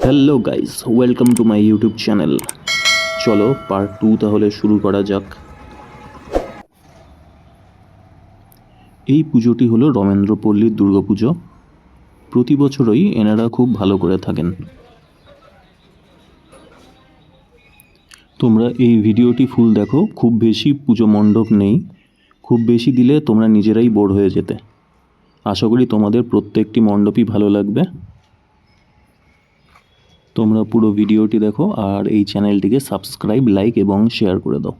Hello guys, welcome to my YouTube channel. চলো part 2 তাহলে শুরু করা যাক। এই পুজোটি হলো রমেন্দ্রপল্লীর দুর্গাপুজো। প্রতি বছরই এনারা খুব ভালো করে থাকেন। তোমরা এই ভিডিওটি ফুল দেখো, খুব বেশি পুজো মণ্ডপ নেই, খুব বেশি দিলে তোমরা নিজেরাই বোর হয়ে যেতে। আশা করি তোমাদের প্রত্যেকটি মণ্ডপই ভালো লাগবে। তোমরা পুরো ভিডিওটি দেখো আর এই চ্যানেলটিকে সাবস্ক্রাইব, লাইক এবং শেয়ার করে দাও।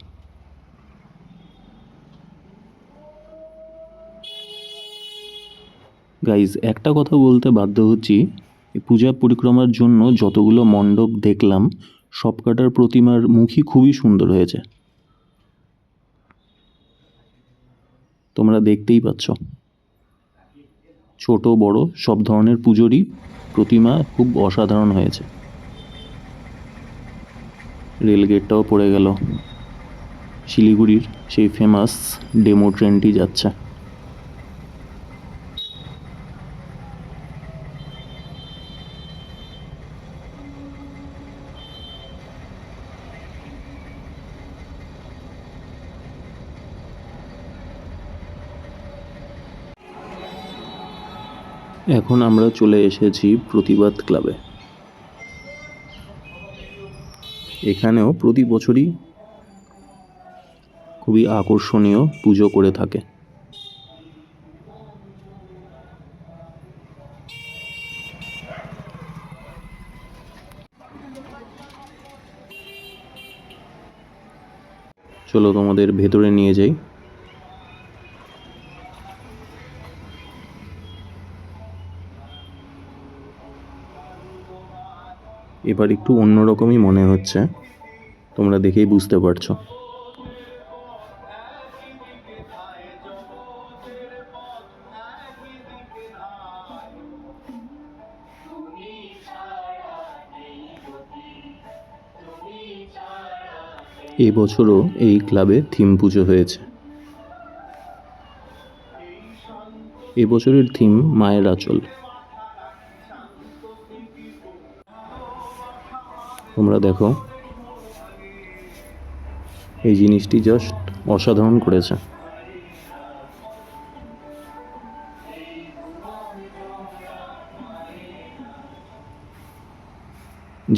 গাইজ, একটা কথা বলতে বাধ্য হচ্ছি, পূজা পরিক্রমার জন্য যতগুলো মণ্ডপ দেখলাম সবকটার প্রতিমার মুখই খুবই সুন্দর হয়েছে। তোমরা দেখতেই পাচ্ছ, ছোট বড় সব ধরনের পুজোরই প্রতিমা খুব অসাধারণ হয়েছে। রেলগেটটাও পড়ে গেল, শিলিগুড়ির সেই ফেমাস ডেমো ট্রেনটি যাচ্ছে। এখন আমরা চলে এসেছি প্রতিবাদ ক্লাবে। এখানেও প্রতি বছরই খুবই আকর্ষণীয় পুজো করে থাকে। চলো তোমাদের ভেতরে নিয়ে যাই। এবার একটু অন্যরকমই মনে হচ্ছে, তোমরা দেখেই বুঝতে পারছো। এবছরও এই ক্লাবে থিম পুজো হয়েছে। এবছরের থিম মায়ের আঁচল। তোমরা দেখো, এই জিনিসটি জাস্ট অসাধারণ করেছে।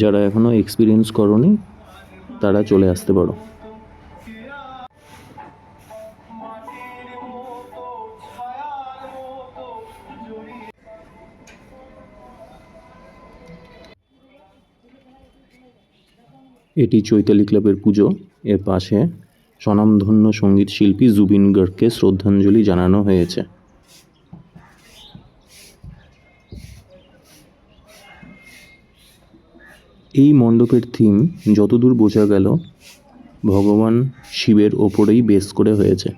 যারা এখনো এক্সপিরিয়েন্স করোনি তারা চলে আসতে পারো। এটি চৈতালি ক্লাবের পুজো। এর পাশে স্বনামধন্য সঙ্গীত শিল্পী জুবিন গার্গকে শ্রদ্ধাঞ্জলি জানানো হয়েছে। এই মণ্ডপের থিম যতদূর বোঝা গেল ভগবান শিবের ওপরেই বেস করে হয়েছে।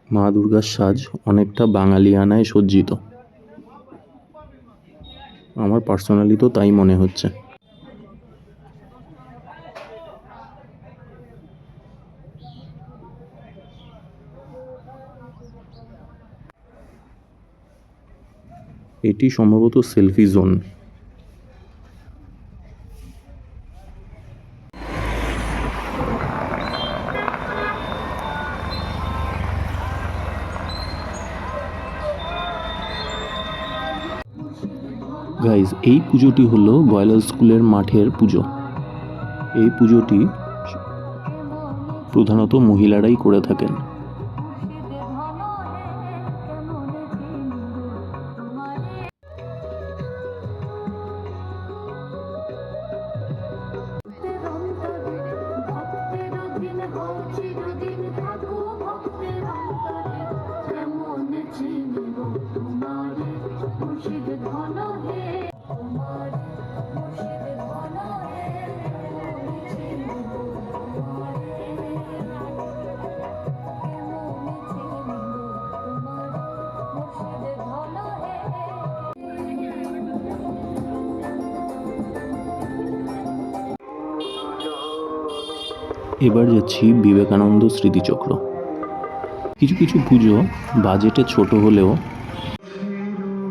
মা দুর্গার সাজ অনেকটা বাঙালিয়ানায় সজ্জিত। আমার পার্সোনালি তো তাই মনে হচ্ছে। এটি সম্ভবত সেলফি জোন। গাইজ, এই পুজোটি হলো বয়লার স্কুলের মাঠের পুজো। এই পুজোটি প্রধানত মহিলারাই করে থাকেন। এবার যাচ্ছি বিবেকানন্দ স্মৃতিচক্র। কিছু কিছু পুজো বাজেটে ছোট হলেও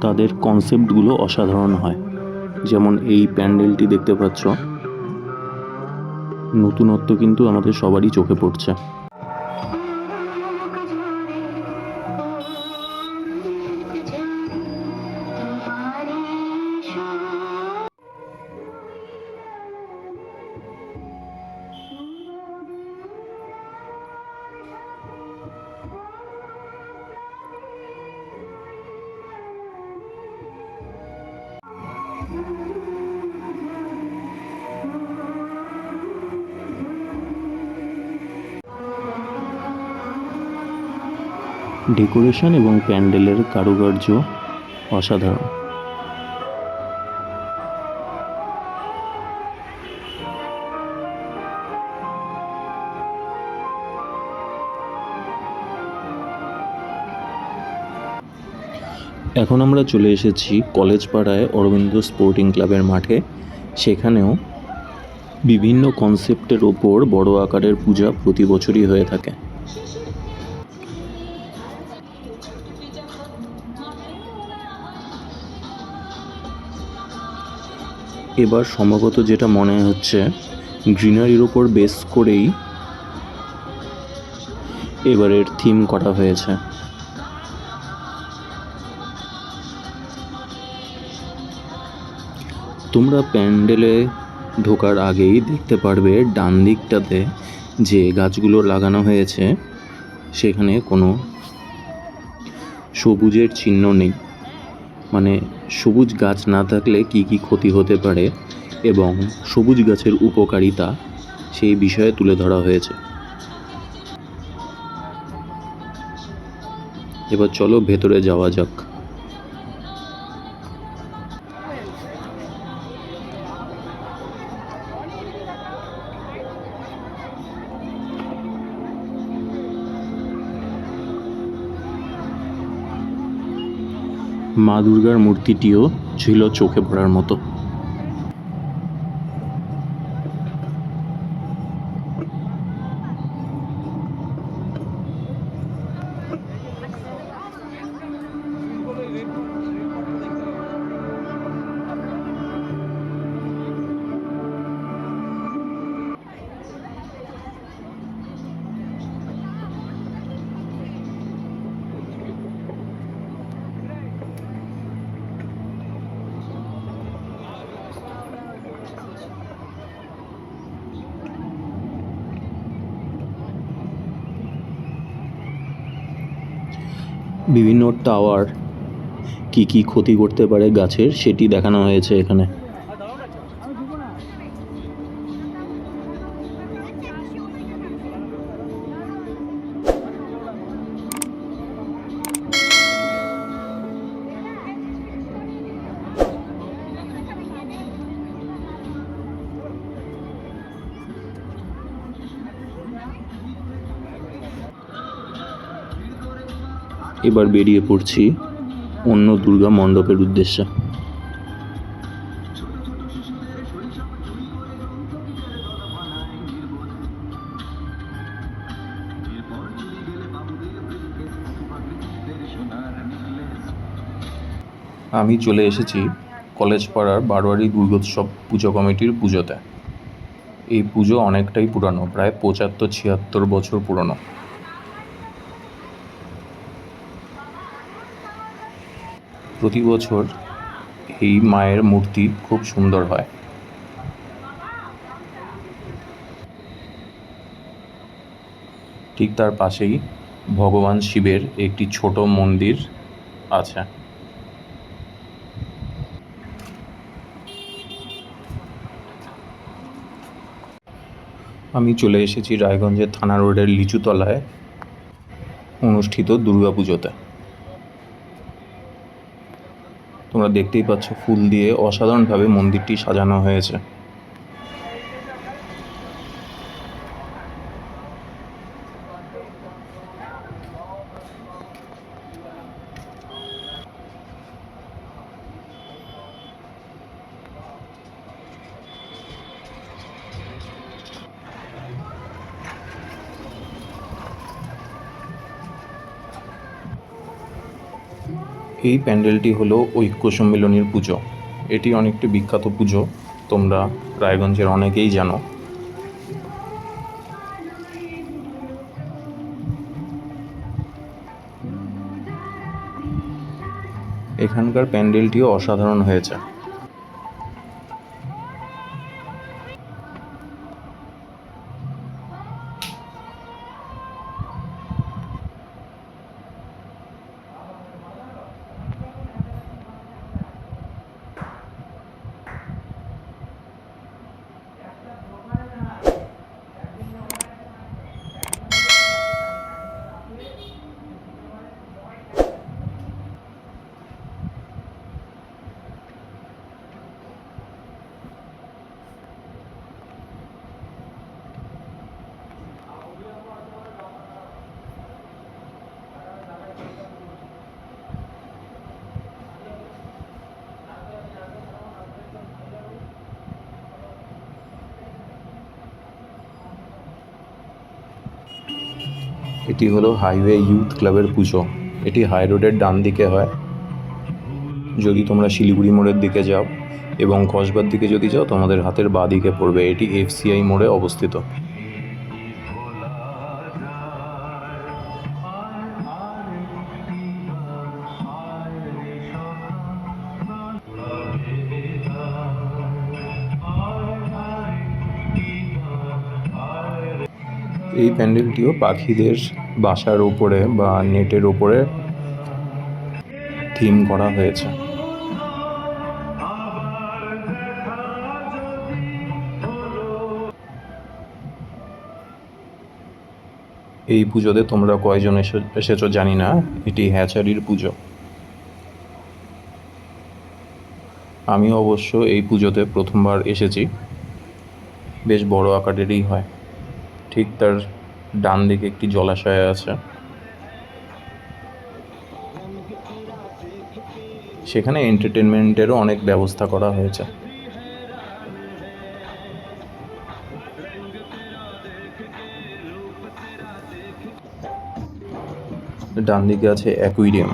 তাদের কনসেপ্টগুলো অসাধারণ হয়। যেমন এই প্যান্ডেলটি দেখতে পাচ্ছ, নতুনত্ব কিন্তু আমাদের সবারই চোখে পড়ছে। ডেকোরেশন এবং প্যান্ডেলের কারুকার্য অসাধারণ। এখন আমরা চলে এসেছি কলেজ পাড়ায় অরবিন্দ স্পোর্টিং ক্লাবের মাঠে। সেখানেও বিভিন্ন কনসেপ্টের ওপর বড় আকারের পূজা প্রতি বছরই হয়ে থাকে। এবার সম্ভবত যেটা মনে হচ্ছে, গ্রিনারির ওপর বেস করেই এবারের থিম করা হয়েছে। তোমরা প্যান্ডেলে ঢোকার আগেই দেখতে পারবে ডান দিকটাতে যে গাছগুলো লাগানো হয়েছে সেখানে কোনো সবুজের চিহ্ন নেই। মানে সবুজ গাছ না থাকলে কি কি ক্ষতি হতে পারে এবং সবুজ গাছের উপকারিতা সেই বিষয়ে তুলে ধরা হয়েছে। এবার চলো ভেতরে যাওয়া যাক। মা দুর্গার মূর্তিটিও ছিল চোখে পড়ার মতো। বিভিন্ন টাওয়ার কি কি ক্ষতি করতে পারে গাছের সেটি দেখানো হয়েছে এখানে। এবার বেরিয়ে পড়ছি অন্য দুর্গা মণ্ডপের উদ্দেশ্যে। আমি চলে এসেছি কলেজ পাড়ার বারোয়ারি দুর্গোৎসব পুজো কমিটির পুজোতে। এই পুজো অনেকটাই পুরানো, প্রায় 75-76 বছর পুরনো। প্রতি বছর এই মায়ের মূর্তি খুব সুন্দর হয়। ঠিক তার পাশেই ভগবান শিবের একটি ছোট মন্দির আছে। আমি চলে এসেছি রায়গঞ্জের থানা রোডের লিচুতলায় অনুষ্ঠিত দুর্গাপুজোতে। তোমরা দেখতেই পাচ্ছ ফুল দিয়ে অসাধারণভাবে মন্দিরটি সাজানো হয়েছে। এই প্যান্ডেলটি হলো ঐক্য সম্মিলনীর পুজো। এটি অনেকটি বিখ্যাত পুজো, তোমরা রায়গঞ্জের অনেকেই জানো। এখানকার প্যান্ডেলটিও অসাধারণ হয়েছে। এটি হলো হাইওয়ে ইউথ ক্লাবের পুজো। এটি হাই রোডের ডান দিকে হয় যদি তোমরা শিলিগুড়ি মোড়ের দিকে যাও, এবং কসবার দিকে যদি যাও তোমাদের হাতের বাঁ দিকে পড়বে। এটি FCI মোড়ে অবস্থিত। এই প্যান্ডেলটিও পাখিদের বাসার উপরে বা নেটের উপরে থিম করা হয়েছে। এই পুজোতে তোমরা কয়জন এসেছো জানি না, এটি হ্যাচারির পুজো। আমি অবশ্য এই পুজোতে প্রথমবার এসেছি। বেশ বড় আকারেরই হয়। ঠিক তার ডান দিকে একটি জলাশয় আছে, সেখানে এন্টারটেনমেন্টেরও অনেক ব্যবস্থা করা হয়েছে। ডান দিকে আছে অ্যাকুয়ারিয়াম।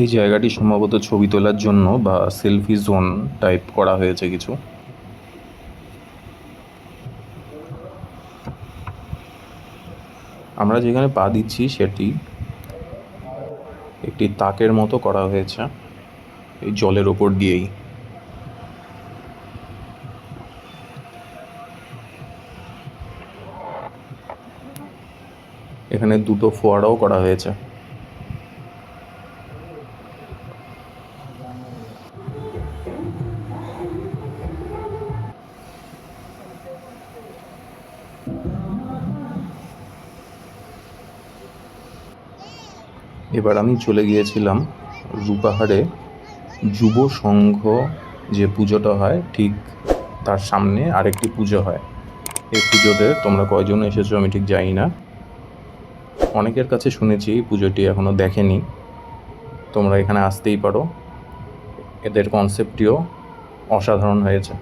এই জায়গাটি সম্ভবত ছবি তোলার জন্য বা সেলফি জোন টাইপ করা হয়েছে কিছু। আমরা যেখানে পা দিচ্ছি সেটি একটি তাকের মতো করা হয়েছে এই জলের ওপর দিয়েই। এখানে দুটো ফোয়ারাও করা হয়েছে। এবার আমি চলে গিয়েছিলাম রূপাহারে যুব সংঘ যে পুজোটা হয় ঠিক তার সামনে আরেকটি পুজো হয়। এই পুজোতে তোমরা কয়জন এসেছো আমি ঠিক জানি না। অনেকের কাছে শুনেছি এই পুজোটি এখনও দেখেনি। তোমরা এখানে আসতেই পারো, এদের কনসেপ্টটিও অসাধারণ হয়েছে।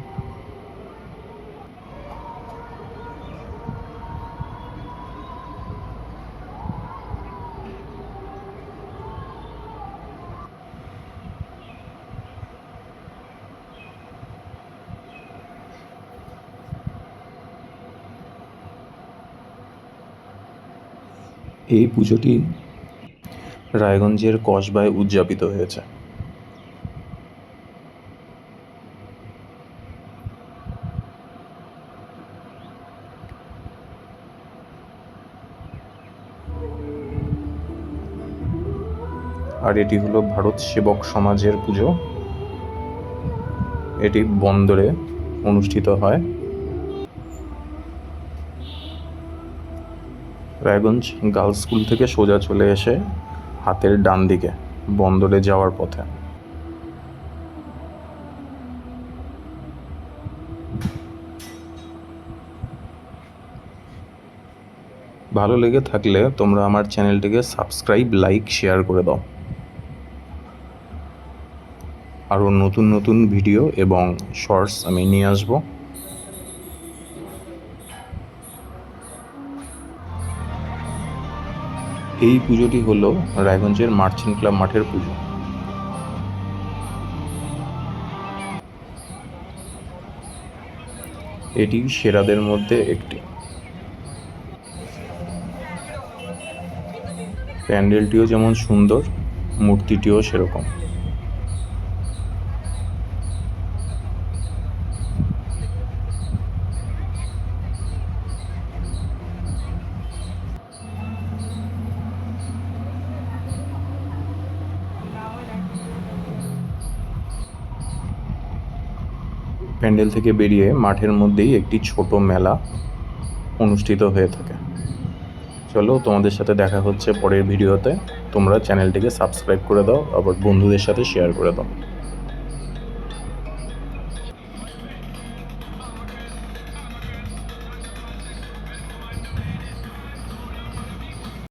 এই পুজোটি রায়গঞ্জের কসবায় উদযাপিত হয়েছে। আর এটি হলো ভারত সেবক সমাজের পুজো। এটি বন্দরে অনুষ্ঠিত হয়। রায়গঞ্জ গার্লস স্কুল থেকে সোজা চলে এসে হাতের ডান দিকে বন্দরে যাওয়ার পথে। ভালো লেগে থাকলে তোমরা আমার চ্যানেলটিকে সাবস্ক্রাইব, লাইক, শেয়ার করে দাও। আরও নতুন নতুন ভিডিও এবং শর্টস আমি নিয়ে আসব। এই পুজোটি হলো রায়গঞ্জের মার্চেন্ট ক্লাব মাঠের পুজো। এটি সেরাদের মধ্যে একটি। প্যান্ডেলটিও যেমন সুন্দর, মূর্তিটিও সেরকম। প্যান্ডেল থেকে বেরিয়ে মাঠের মধ্যেই একটি ছোট মেলা অনুষ্ঠিত হয়ে থাকে। চলো, তোমাদের সাথে দেখা হচ্ছে পরের ভিডিওতে। তোমরা চ্যানেলটিকে সাবস্ক্রাইব করে দাও, আবার বন্ধুদের সাথে শেয়ার করে দাও।